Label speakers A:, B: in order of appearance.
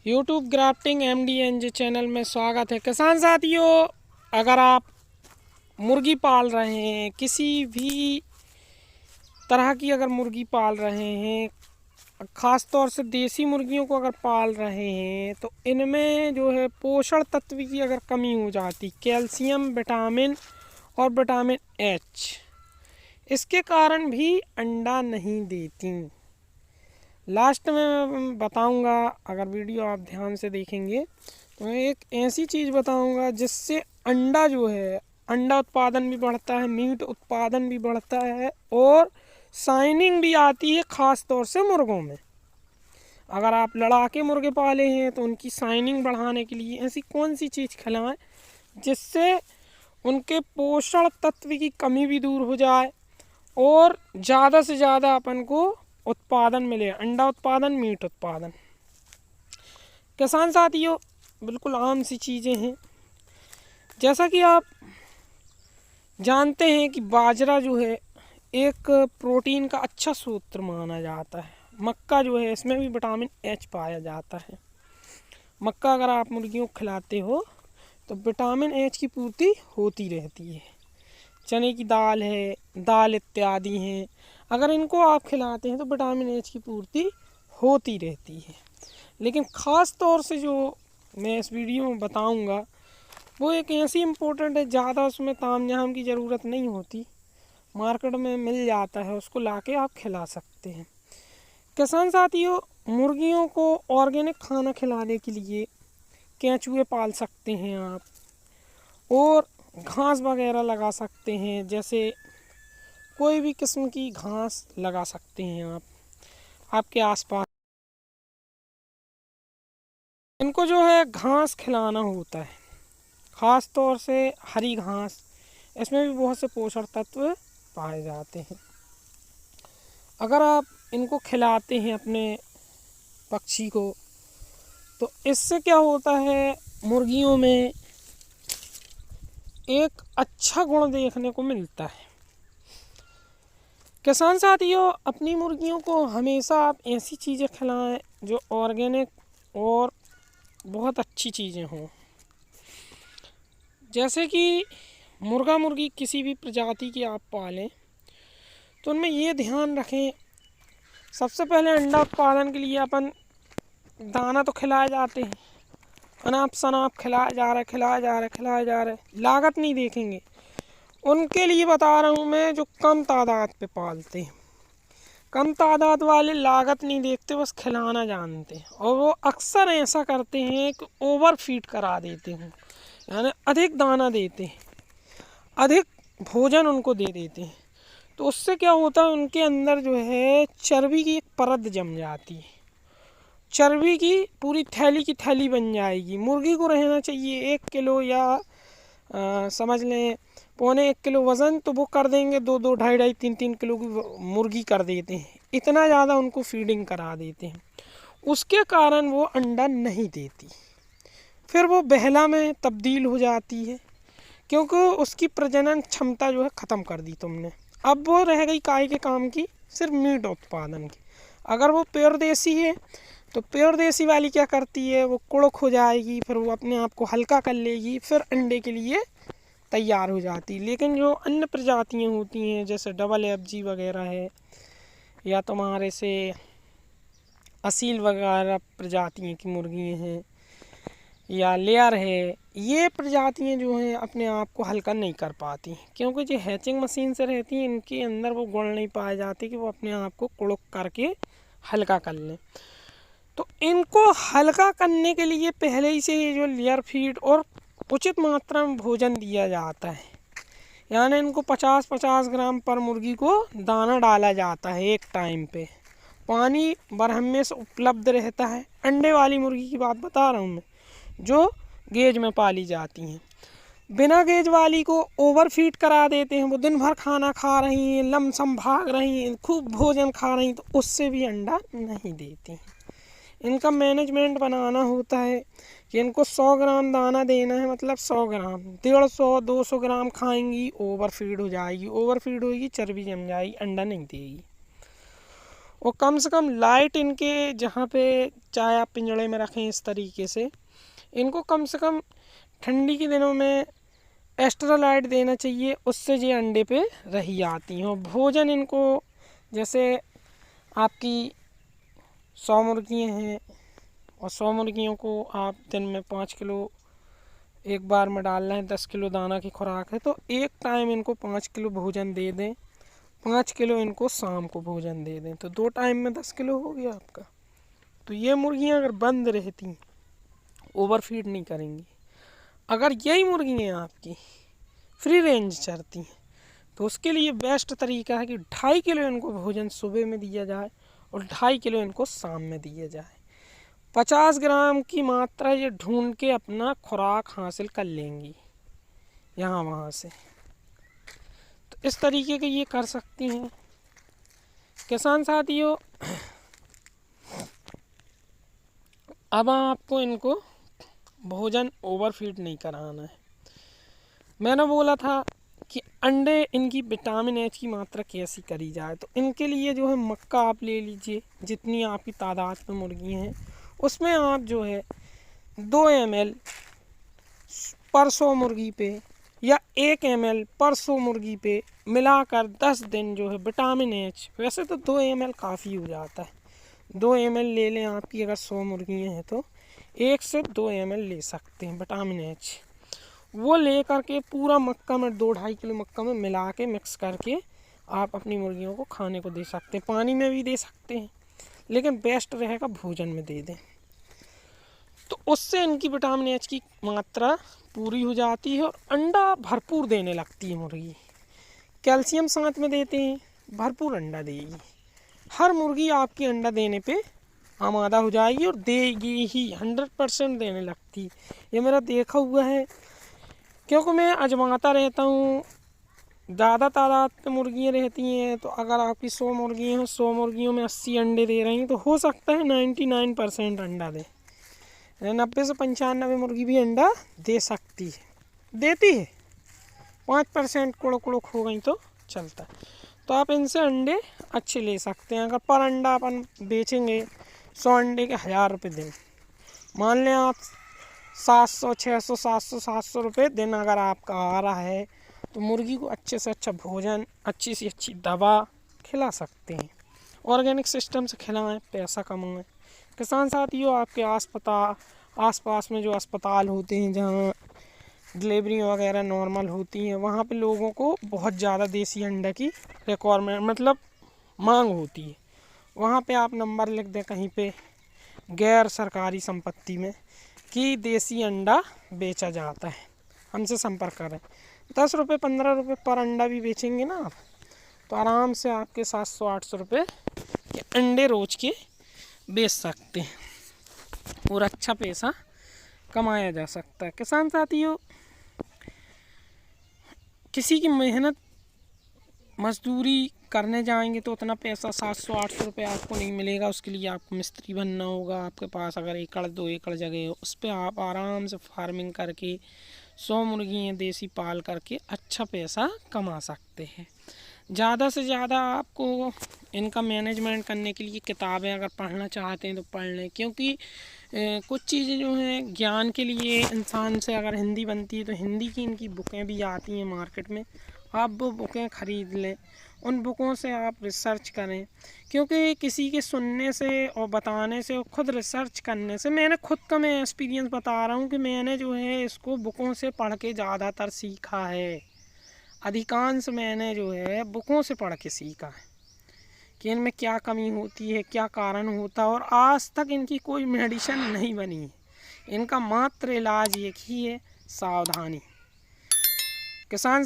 A: YouTube grafting MDNG channel में स्वागत है। किसान साथियों, अगर आप मुर्गी पाल रहे हैं, किसी भी तरह की अगर मुर्गी पाल रहे हैं, ख़ास तौर से देसी मुर्गियों को अगर पाल रहे हैं, तो इनमें जो है पोषण तत्व की अगर कमी हो जाती, कैल्शियम, विटामिन और विटामिन H, इसके कारण भी अंडा नहीं देती। लास्ट में मैं बताऊंगा, अगर वीडियो आप ध्यान से देखेंगे तो मैं एक ऐसी चीज़ बताऊंगा जिससे अंडा जो है, अंडा उत्पादन भी बढ़ता है, मीट उत्पादन भी बढ़ता है और शाइनिंग भी आती है, ख़ास तौर से मुर्गों में। अगर आप लड़ाके मुर्गे पाले हैं तो उनकी शाइनिंग बढ़ाने के लिए ऐसी कौन सी चीज़ खिलाएं जिससे उनके पोषण तत्व की कमी भी दूर हो जाए और ज़्यादा से ज़्यादा अपन को उत्पादन मिले, अंडा उत्पादन, मीट उत्पादन। किसान साथियों, बिल्कुल आम सी चीज़ें हैं। जैसा कि आप जानते हैं कि बाजरा जो है एक प्रोटीन का अच्छा स्रोत माना जाता है। मक्का जो है, इसमें भी विटामिन H पाया जाता है। मक्का अगर आप मुर्गियों को खिलाते हो तो विटामिन H की पूर्ति होती रहती है। चने की दाल है, दाल इत्यादि हैं, अगर इनको आप खिलाते हैं तो विटामिन H की पूर्ति होती रहती है। लेकिन ख़ास तौर से जो मैं इस वीडियो में बताऊंगा वो एक ऐसी इम्पोर्टेंट है, ज़्यादा उसमें तामझाम की ज़रूरत नहीं होती, मार्केट में मिल जाता है, उसको लाके आप खिला सकते हैं। किसान साथियों, मुर्गियों को ऑर्गेनिक खाना खिलाने के लिए केंचुए पाल सकते हैं आप, और घास वगैरह लगा सकते हैं। जैसे कोई भी किस्म की घास लगा सकते हैं आप आपके आसपास। इनको जो है घास खिलाना होता है, ख़ास तौर से हरी घास, इसमें भी बहुत से पोषण तत्व पाए जाते हैं। अगर आप इनको खिलाते हैं अपने पक्षी को तो इससे क्या होता है, मुर्गियों में एक अच्छा गुण देखने को मिलता है। किसान साथियों, अपनी मुर्गियों को हमेशा आप ऐसी चीज़ें खिलाएं जो ऑर्गेनिक और बहुत अच्छी चीज़ें हों। जैसे कि मुर्गा मुर्गी किसी भी प्रजाति की आप पालें तो उनमें ये ध्यान रखें, सबसे पहले अंडा उत्पादन के लिए अपन दाना तो खिलाए जाते हैं, अनाप शनाप खिलाया जा रहा है, लागत नहीं देखेंगे। उनके लिए बता रहा हूँ मैं, जो कम तादाद पे पालते हैं, कम तादाद वाले लागत नहीं देखते, बस खिलाना जानते हैं। और वो अक्सर ऐसा करते हैं कि ओवर फीड करा देते हैं, यानी अधिक दाना देते हैं, अधिक भोजन उनको दे देते हैं। तो उससे क्या होता है, उनके अंदर जो है चर्बी की एक परत जम जाती है, चर्बी की पूरी थैली की थैली बन जाएगी। मुर्गी को रहना चाहिए 1 किलो या समझ लें 1.25 किलो वज़न, तो वो कर देंगे 2-2, 2.5-2.5, 3-3 किलो की मुर्गी कर देते हैं। इतना ज़्यादा उनको फीडिंग करा देते हैं, उसके कारण वो अंडा नहीं देती, फिर वो बहला में तब्दील हो जाती है, क्योंकि उसकी प्रजनन क्षमता जो है ख़त्म कर दी तुमने। अब वो रह गई काय के काम की, सिर्फ मीट उत्पादन की। अगर वो प्योर देसी है तो प्योर देसी वाली क्या करती है, वो कुड़क हो जाएगी, फिर वो अपने आप को हल्का कर लेगी, फिर अंडे के लिए तैयार हो जाती। लेकिन जो अन्य प्रजातियां होती हैं, जैसे डबल FG वगैरह है, या तुम्हारे से असील वगैरह प्रजातियों की मुर्गियाँ हैं, या लेयर है, ये प्रजातियां जो हैं अपने आप को हल्का नहीं कर पाती, क्योंकि जो हैचिंग मशीन से रहती हैं, इनके अंदर वो गुण नहीं पाए जाते कि वो अपने आप को कुड़क करके हल्का कर लें। तो इनको हल्का करने के लिए पहले ही से ये जो लेयर फीड और उचित मात्रा में भोजन दिया जाता है, यानी इनको 50-50 ग्राम पर मुर्गी को दाना डाला जाता है एक टाइम पे। पानी बरहमे से उपलब्ध रहता है। अंडे वाली मुर्गी की बात बता रहा हूँ मैं, जो गेज में पाली जाती हैं। बिना गेज वाली को ओवर फीड करा देते हैं, वो दिन भर खाना खा रही हैं, लमसम भाग रही हैं, खूब भोजन खा रही हैं, तो उससे भी अंडा नहीं देती हैं। इनका मैनेजमेंट बनाना होता है कि इनको 100 ग्राम दाना देना है, मतलब 100 ग्राम, 150-200 ग्राम खाएंगी, ओवर फीड हो जाएगी, ओवर फीड होगी, चर्बी जम जाएगी, अंडा नहीं देगी। और कम से कम लाइट इनके जहाँ पे चाहे आप पिंजड़े में रखें इस तरीके से, इनको कम से कम ठंडी के दिनों में एक्स्ट्रा लाइट देना चाहिए, उससे ये अंडे पे रही आती हैं। और भोजन इनको जैसे आपकी 100 मुर्गियाँ हैं और 100 मुर्गियों को आप दिन में 5 किलो एक बार में डाल रहे हैं, 10 किलो दाना की खुराक है, तो एक टाइम इनको 5 किलो भोजन दे दें, 5 किलो इनको शाम को भोजन दे दें, तो 2 टाइम में 10 किलो हो गया आपका। तो ये मुर्गियाँ अगर बंद रहती, ओवरफीड नहीं करेंगी, अगर यही मुर्गियाँ आपकी फ्री रेंज चरती हैं, तो उसके लिए बेस्ट तरीका है कि 2.5 किलो इनको भोजन सुबह में दिया जाए और 2.5 किलो इनको शाम में दिया जाए। 50 ग्राम की मात्रा ये ढूंढ के अपना खुराक हासिल कर लेंगी यहाँ वहाँ से। तो इस तरीके के ये कर सकती हैं किसान साथियों। अब आपको इनको भोजन ओवरफीड नहीं कराना है। मैंने बोला था कि अंडे इनकी विटामिन एच की मात्रा कैसी करी जाए, तो इनके लिए जो है मक्का आप ले लीजिए, जितनी आपकी तादाद में मुर्गी हैं उसमें आप जो है 2 ml पर 100 मुर्गी पे या 1 ml पर 100 मुर्गी पे मिलाकर 10 दिन जो है विटामिन एच, वैसे तो 2 ml काफ़ी हो जाता है, 2 ml ले लें आपकी अगर 100 मुर्गियाँ हैं तो 1 से 2 ml ले सकते हैं विटामिन एच। वो ले करके पूरा मक्का में 2-2.5 किलो मक्का में मिला के मिक्स करके आप अपनी मुर्गियों को खाने को दे सकते हैं। पानी में भी दे सकते हैं, लेकिन बेस्ट रहेगा भोजन में दे दें, तो उससे इनकी विटामिन एच की मात्रा पूरी हो जाती है और अंडा भरपूर देने लगती है मुर्गी। कैल्शियम साथ में देते हैं, भरपूर अंडा देगी। हर मुर्गी आपकी अंडा देने पे आमादा हो जाएगी और देगी ही, 100% देने लगती। ये मेरा देखा हुआ है, क्योंकि मैं आजमाता रहता हूँ। ज़्यादा तादाद में मुर्गियाँ रहती हैं, तो अगर आपकी 100 मुर्गियाँ हैं, 100 मुर्गियों में 80 अंडे दे रही हैं, तो हो सकता है 99% अंडा दे, 90 से 95 मुर्गी भी अंडा दे सकती है, देती है। 5% कुड़क हो गई तो चलता है। तो आप इनसे अंडे अच्छे ले सकते हैं। अगर पर अंडा अपन बेचेंगे 100 अंडे के 1000 रुपये दिन, मान लें आप 700 600 700 700 रुपये दिन अगर आपका आ रहा है, तो मुर्गी को अच्छे से अच्छा भोजन, अच्छी से अच्छी दवा खिला सकते हैं। ऑर्गेनिक सिस्टम से खिलाएं, पैसा कमाएं। किसान साथियों, आपके आसपास में जो अस्पताल होते हैं जहाँ डिलीवरी वगैरह नॉर्मल होती हैं, वहाँ पे लोगों को बहुत ज़्यादा देसी अंडा की रिक्वायरमेंट मतलब मांग होती है। वहाँ पे आप नंबर लिख दें कहीं पे गैर सरकारी संपत्ति में कि देसी अंडा बेचा जाता है, हमसे संपर्क करें। 10 रुपये 15 रुपये पर अंडा भी बेचेंगे ना आप, तो आराम से आपके 700-800 रुपये के अंडे रोज के बेच सकते हैं और अच्छा पैसा कमाया जा सकता है। किसान साथियों, किसी की मेहनत मजदूरी करने जाएंगे तो उतना पैसा 700-800 रुपये आपको नहीं मिलेगा। उसके लिए आपको मिस्त्री बनना होगा। आपके पास अगर 1-2 एकड़ जगह हो, उस पर आप आराम से फार्मिंग करके 100 मुर्गियाँ देसी पाल करके अच्छा पैसा कमा सकते हैं। ज़्यादा से ज़्यादा आपको इनका मैनेजमेंट करने के लिए किताबें अगर पढ़ना चाहते हैं तो पढ़ लें, क्योंकि कुछ चीज़ें जो हैं ज्ञान के लिए इंसान से अगर हिंदी बनती है तो हिंदी की इनकी बुकें भी आती हैं मार्केट में, आप वो बुकें ख़रीद लें, उन बुकों से आप रिसर्च करें। क्योंकि किसी के सुनने से और बताने से और ख़ुद रिसर्च करने से, मैंने खुद का मैं एक्सपीरियंस बता रहा हूँ कि मैंने जो है इसको बुकों से पढ़ के ज़्यादातर सीखा है। अधिकांश मैंने जो है बुकों से पढ़ के सीखा है कि इनमें क्या कमी होती है, क्या कारण होता है, और आज तक इनकी कोई मेडिसिन नहीं बनी है। इनका मात्र इलाज एक ही है, सावधानी। किसान